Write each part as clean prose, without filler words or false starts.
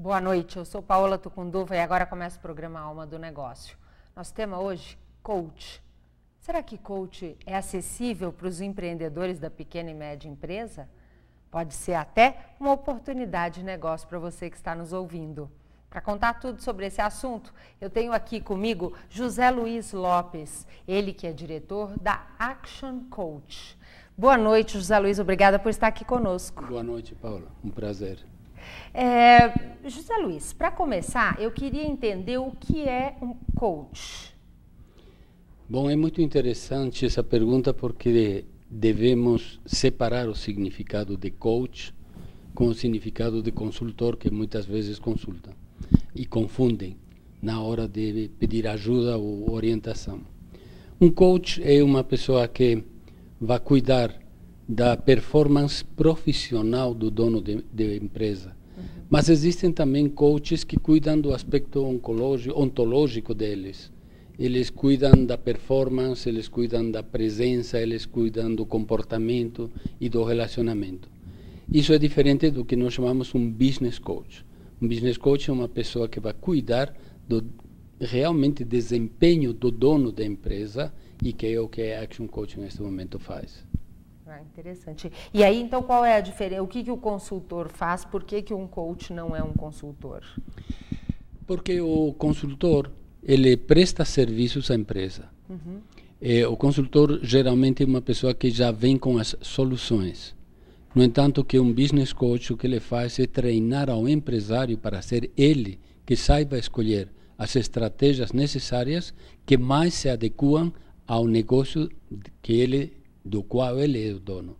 Boa noite, eu sou Paola Tucunduva e agora começa o programa Alma do Negócio. Nosso tema hoje, coach. Será que coach é acessível para os empreendedores da pequena e média empresa? Pode ser até uma oportunidade de negócio para você que está nos ouvindo. Para contar tudo sobre esse assunto, eu tenho aqui comigo José Luiz Lopes, ele que é diretor da Action Coach. Boa noite, José Luiz, obrigada por estar aqui conosco. Boa noite, Paula, um prazer. José Luiz, para começar, eu queria entender o que é um coach. Bom, é muito interessante essa pergunta porque devemos separar o significado de coach com o significado de consultor, que muitas vezes consulta e confundem na hora de pedir ajuda ou orientação. Um coach é uma pessoa que vai cuidar da performance profissional do dono de empresa. Mas existem também coaches que cuidam do aspecto ontológico deles. Eles cuidam da performance, eles cuidam da presença, eles cuidam do comportamento e do relacionamento. Isso é diferente do que nós chamamos um business coach. Um business coach é uma pessoa que vai cuidar do realmente desempenho do dono da empresa e que é o que a Action Coach neste momento faz. Interessante. E aí, então, qual é a diferença? O que o consultor faz? Por que um coach não é um consultor? Porque o consultor, ele presta serviços à empresa. O consultor, geralmente, é uma pessoa que já vem com as soluções. No entanto, que um business coach, o que ele faz é treinar ao empresário para ser ele que saiba escolher as estratégias necessárias que mais se adequam ao negócio do qual ele é o dono.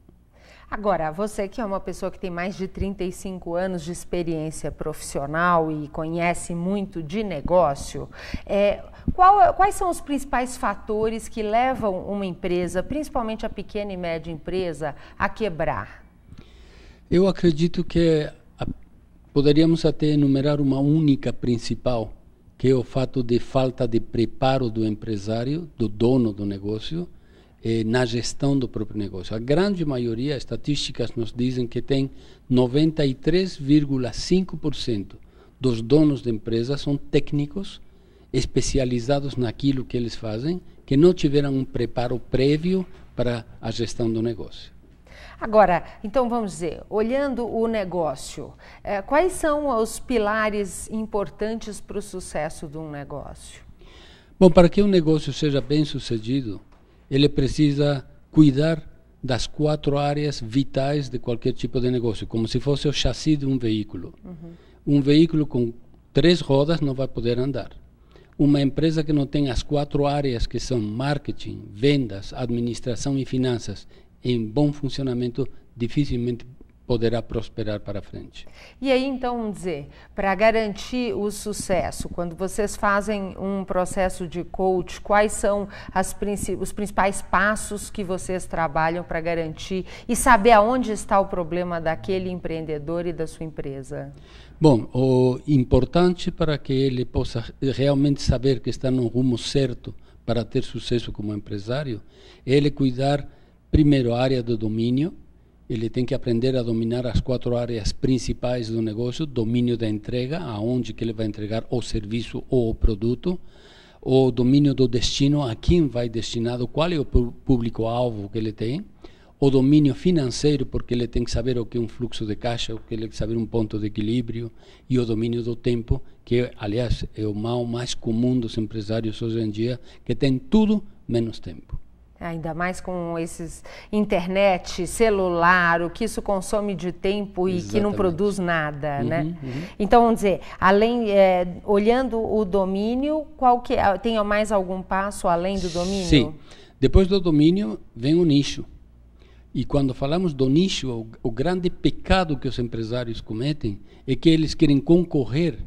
Agora, você que é uma pessoa que tem mais de 35 anos de experiência profissional e conhece muito de negócio, quais são os principais fatores que levam uma empresa, principalmente a pequena e média empresa, a quebrar? Eu acredito que poderíamos até enumerar uma única principal, que é o fato de falta de preparo do empresário, do dono do negócio, na gestão do próprio negócio. A grande maioria, estatísticas nos dizem que tem 93,5% dos donos de empresas são técnicos especializados naquilo que eles fazem, que não tiveram um preparo prévio para a gestão do negócio. Agora, então vamos dizer, olhando o negócio, quais são os pilares importantes para o sucesso de um negócio? Bom, para que um negócio seja bem sucedido, ele precisa cuidar das 4 áreas vitais de qualquer tipo de negócio, como se fosse o chassi de um veículo. Um veículo com 3 rodas não vai poder andar. Uma empresa que não tem as 4 áreas que são marketing, vendas, administração e finanças em bom funcionamento, dificilmente poderá prosperar para frente. E aí, então, vamos dizer, para garantir o sucesso, quando vocês fazem um processo de coach, quais são os principais passos que vocês trabalham para garantir e saber aonde está o problema daquele empreendedor e da sua empresa? Bom, o importante para que ele possa realmente saber que está no rumo certo para ter sucesso como empresário, é ele cuidar, primeiro, a área do domínio. Ele tem que aprender a dominar as 4 áreas principais do negócio: domínio da entrega, aonde que ele vai entregar o serviço ou o produto, o domínio do destino, a quem vai destinado, qual é o público-alvo que ele tem, o domínio financeiro, porque ele tem que saber o que é um fluxo de caixa, o que ele tem que saber um ponto de equilíbrio, e o domínio do tempo, que, aliás, é o mal mais comum dos empresários hoje em dia, que tem tudo menos tempo. Ainda mais com esses internet, celular, o que isso consome de tempo e que não produz nada, né? Então, vamos dizer, olhando o domínio, tem mais algum passo além do domínio? Sim. Depois do domínio vem o nicho. E quando falamos do nicho, o grande pecado que os empresários cometem é que eles querem concorrer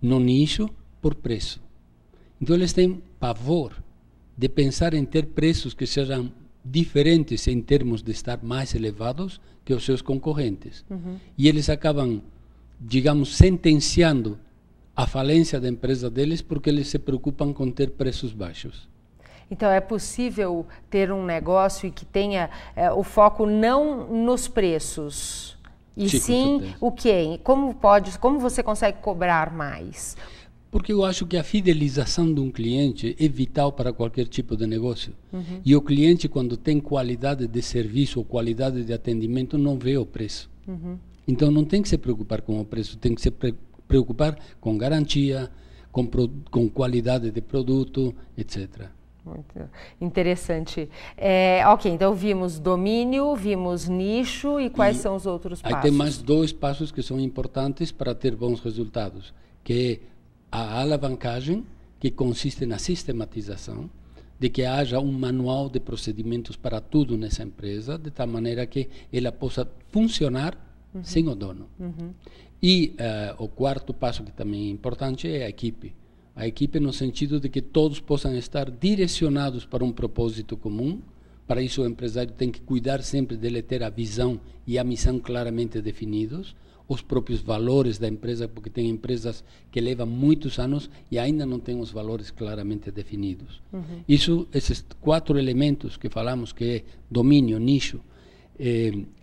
no nicho por preço. Então, eles têm pavor de pensar em ter preços que sejam diferentes em termos de estar mais elevados que os seus concorrentes. E eles acabam, digamos, sentenciando a falência da empresa deles porque eles se preocupam com ter preços baixos. Então, é possível ter um negócio e que tenha o foco não nos preços, E sim, o quê? Como você consegue cobrar mais? Porque eu acho que a fidelização de um cliente é vital para qualquer tipo de negócio. E o cliente, quando tem qualidade de serviço ou qualidade de atendimento, não vê o preço. Então, não tem que se preocupar com o preço, tem que se preocupar com garantia, com qualidade de produto, etc. Muito interessante. Ok, então vimos domínio, vimos nicho e quais são os outros passos? Aí tem mais 2 passos que são importantes para ter bons resultados, que é a alavancagem, que consiste na sistematização, de que haja um manual de procedimentos para tudo nessa empresa, de tal maneira que ela possa funcionar sem o dono. E o 4º passo, que também é importante, é a equipe. A equipe no sentido de que todos possam estar direcionados para um propósito comum. Para isso o empresário tem que cuidar sempre de ele ter a visão e a missão claramente definidos, os próprios valores da empresa, porque tem empresas que levam muitos anos e ainda não têm os valores claramente definidos. Esses 4 elementos que falamos, que é domínio, nicho,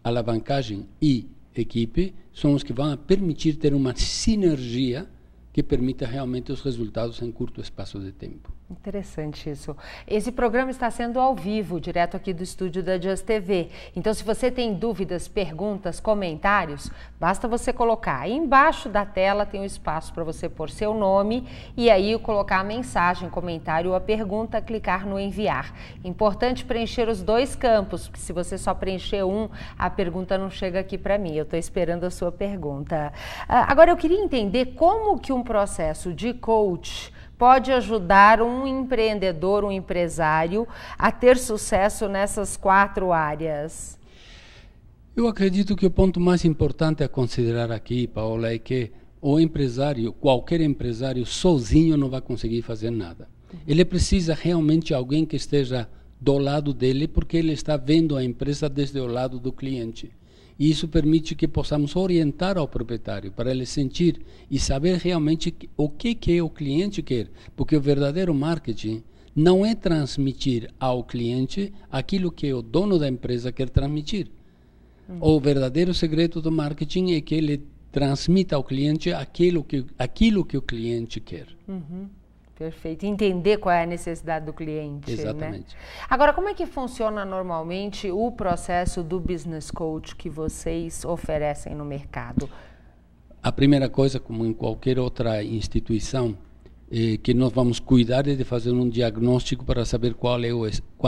alavancagem e equipe, são os que vão permitir ter uma sinergia que permita realmente os resultados em curto espaço de tempo. Interessante isso. Esse programa está sendo ao vivo, direto aqui do estúdio da Just TV. Então, se você tem dúvidas, perguntas, comentários, basta você colocar. Aí embaixo da tela tem um espaço para você pôr seu nome e aí colocar a mensagem, comentário ou a pergunta, clicar no enviar. Importante preencher os 2 campos, porque se você só preencher um, a pergunta não chega aqui para mim. Eu estou esperando a sua pergunta. Agora, eu queria entender como que um processo de coach pode ajudar um empreendedor, um empresário, a ter sucesso nessas 4 áreas? Eu acredito que o ponto mais importante a considerar aqui, Paola, é que o empresário, qualquer empresário, sozinho não vai conseguir fazer nada. Ele precisa realmente de alguém que esteja do lado dele, porque ele está vendo a empresa desde o lado do cliente. E isso permite que possamos orientar ao proprietário para ele sentir e saber realmente o que o cliente quer. Porque o verdadeiro marketing não é transmitir ao cliente aquilo que o dono da empresa quer transmitir. O verdadeiro segredo do marketing é que ele transmita ao cliente aquilo que o cliente quer. Perfeito. Entender qual é a necessidade do cliente. Exatamente. Né? Agora, como é que funciona normalmente o processo do business coach que vocês oferecem no mercado? A primeira coisa, como em qualquer outra instituição, é que nós vamos cuidar de fazer um diagnóstico para saber qual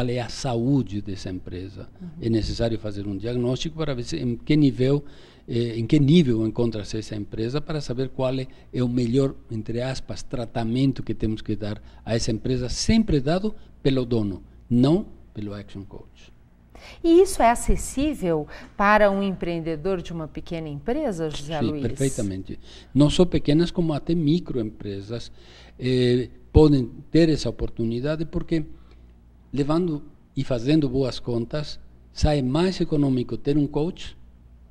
é a saúde dessa empresa. É necessário fazer um diagnóstico para ver em que nível encontra-se essa empresa, para saber qual é o melhor, entre aspas, tratamento que temos que dar a essa empresa, sempre dado pelo dono, não pelo Action Coach. E isso é acessível para um empreendedor de uma pequena empresa, José Luiz? Sim, perfeitamente. Não só pequenas, como até microempresas podem ter essa oportunidade, porque levando e fazendo boas contas, sai mais econômico ter um coach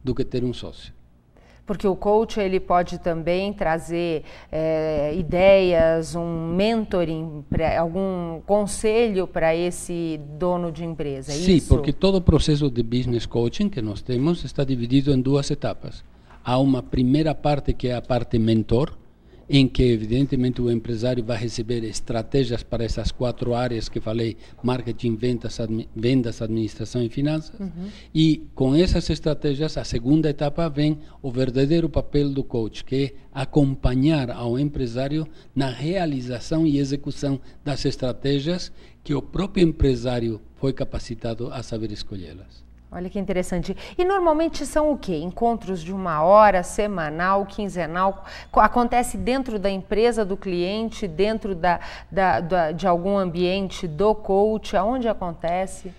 do que ter um sócio. Porque o coach ele pode também trazer ideias, um mentoring, algum conselho para esse dono de empresa, é Sim, isso? porque todo o processo de business coaching que nós temos está dividido em 2 etapas. Há uma primeira parte que é a parte mentor, em que evidentemente o empresário vai receber estratégias para essas 4 áreas que falei: marketing, vendas, administração e finanças. E com essas estratégias, a segunda etapa vem o verdadeiro papel do coach, que é acompanhar ao empresário na realização e execução das estratégias que o próprio empresário foi capacitado a saber escolhê-las. Olha que interessante. E normalmente são o quê? Encontros de 1 hora, semanal, quinzenal? Acontece dentro da empresa do cliente, dentro de algum ambiente do coach? Aonde acontece?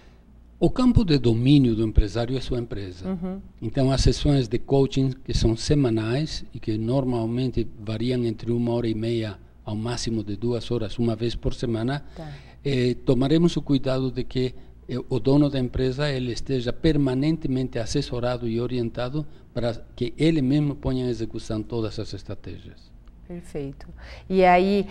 O campo de domínio do empresário é sua empresa. Então, as sessões de coaching, que são semanais e que normalmente variam entre 1h30 ao máximo de 2 horas, uma vez por semana, tomaremos o cuidado de que o dono da empresa ele esteja permanentemente assessorado e orientado para que ele mesmo ponha em execução todas as estratégias. Perfeito. E aí,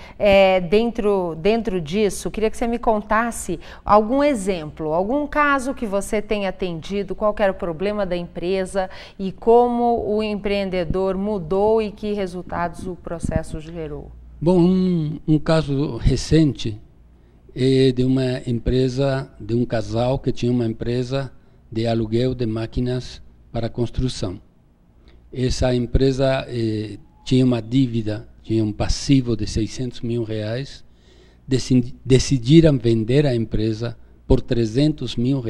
dentro disso, queria que você me contasse algum exemplo, algum caso que você tenha atendido, qual que era o problema da empresa e como o empreendedor mudou e que resultados o processo gerou. Bom, um caso recente é de uma empresa, de um casal que tinha uma empresa de aluguel de máquinas para construção. Essa empresa tinha uma dívida, tinha um passivo de R$600 mil, decidiram vender a empresa por R$300 mil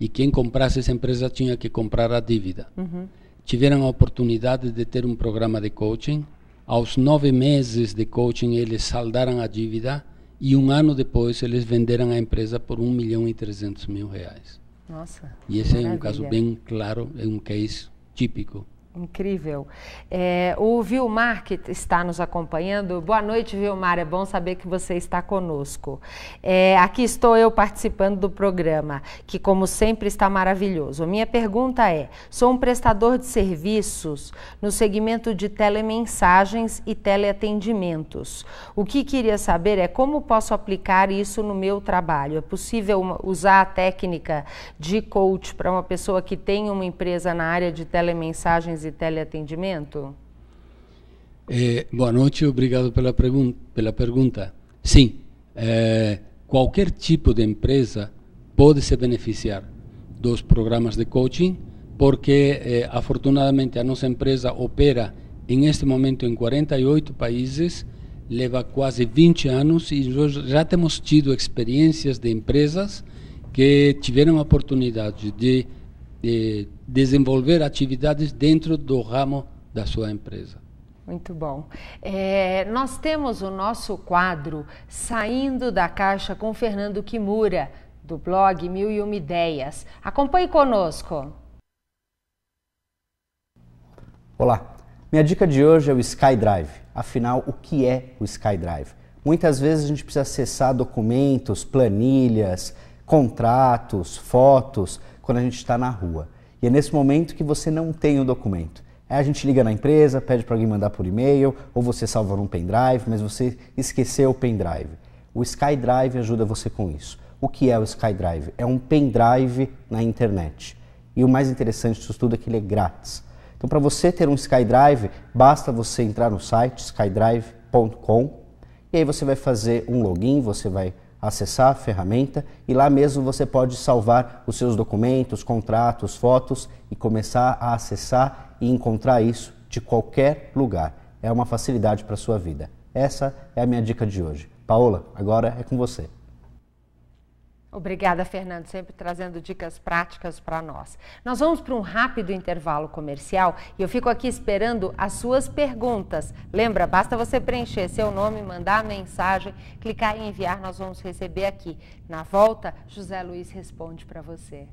e quem comprasse essa empresa tinha que comprar a dívida. Tiveram a oportunidade de ter um programa de coaching. Aos 9 meses de coaching eles saldaram a dívida e um ano depois eles venderam a empresa por R$1.300.000. Nossa, e esse é um caso bem claro, é um case típico. Incrível. O Vilmar, que está nos acompanhando. Boa noite, Vilmar. É bom saber que você está conosco. Aqui estou eu participando do programa, que como sempre está maravilhoso. Minha pergunta é, sou um prestador de serviços no segmento de telemensagens e teleatendimentos. O que queria saber é como posso aplicar isso no meu trabalho. É possível usar a técnica de coach para uma pessoa que tem uma empresa na área de telemensagens e teleatendimento? Boa noite, obrigado pela pergunta. Sim, qualquer tipo de empresa pode se beneficiar dos programas de coaching, porque afortunadamente a nossa empresa opera em este momento em 48 países, leva quase 20 anos e nós já temos tido experiências de empresas que tiveram a oportunidade de desenvolver atividades dentro do ramo da sua empresa. Muito bom. Nós temos o nosso quadro Saindo da Caixa com Fernando Kimura, do blog 1001 Ideias. Acompanhe conosco. Olá, minha dica de hoje é o SkyDrive. Afinal, o que é o SkyDrive? Muitas vezes a gente precisa acessar documentos, planilhas, contratos, fotos, quando a gente está na rua. E é nesse momento que você não tem o documento. A gente liga na empresa, pede para alguém mandar por e-mail, ou você salva num pendrive, mas você esqueceu o pendrive. O SkyDrive ajuda você com isso. O que é o SkyDrive? É um pendrive na internet. E o mais interessante disso tudo é que ele é grátis. Então, para você ter um SkyDrive, basta você entrar no site skydrive.com e aí você vai fazer um login, você vai acessar a ferramenta e lá mesmo você pode salvar os seus documentos, contratos, fotos e começar a acessar e encontrar isso de qualquer lugar. É uma facilidade para a sua vida. Essa é a minha dica de hoje. Paola, agora é com você. Obrigada, Fernando, sempre trazendo dicas práticas para nós. Nós vamos para um rápido intervalo comercial e eu fico aqui esperando as suas perguntas. Lembra, basta você preencher seu nome, mandar a mensagem, clicar em enviar, nós vamos receber aqui. Na volta, José Luiz responde para você.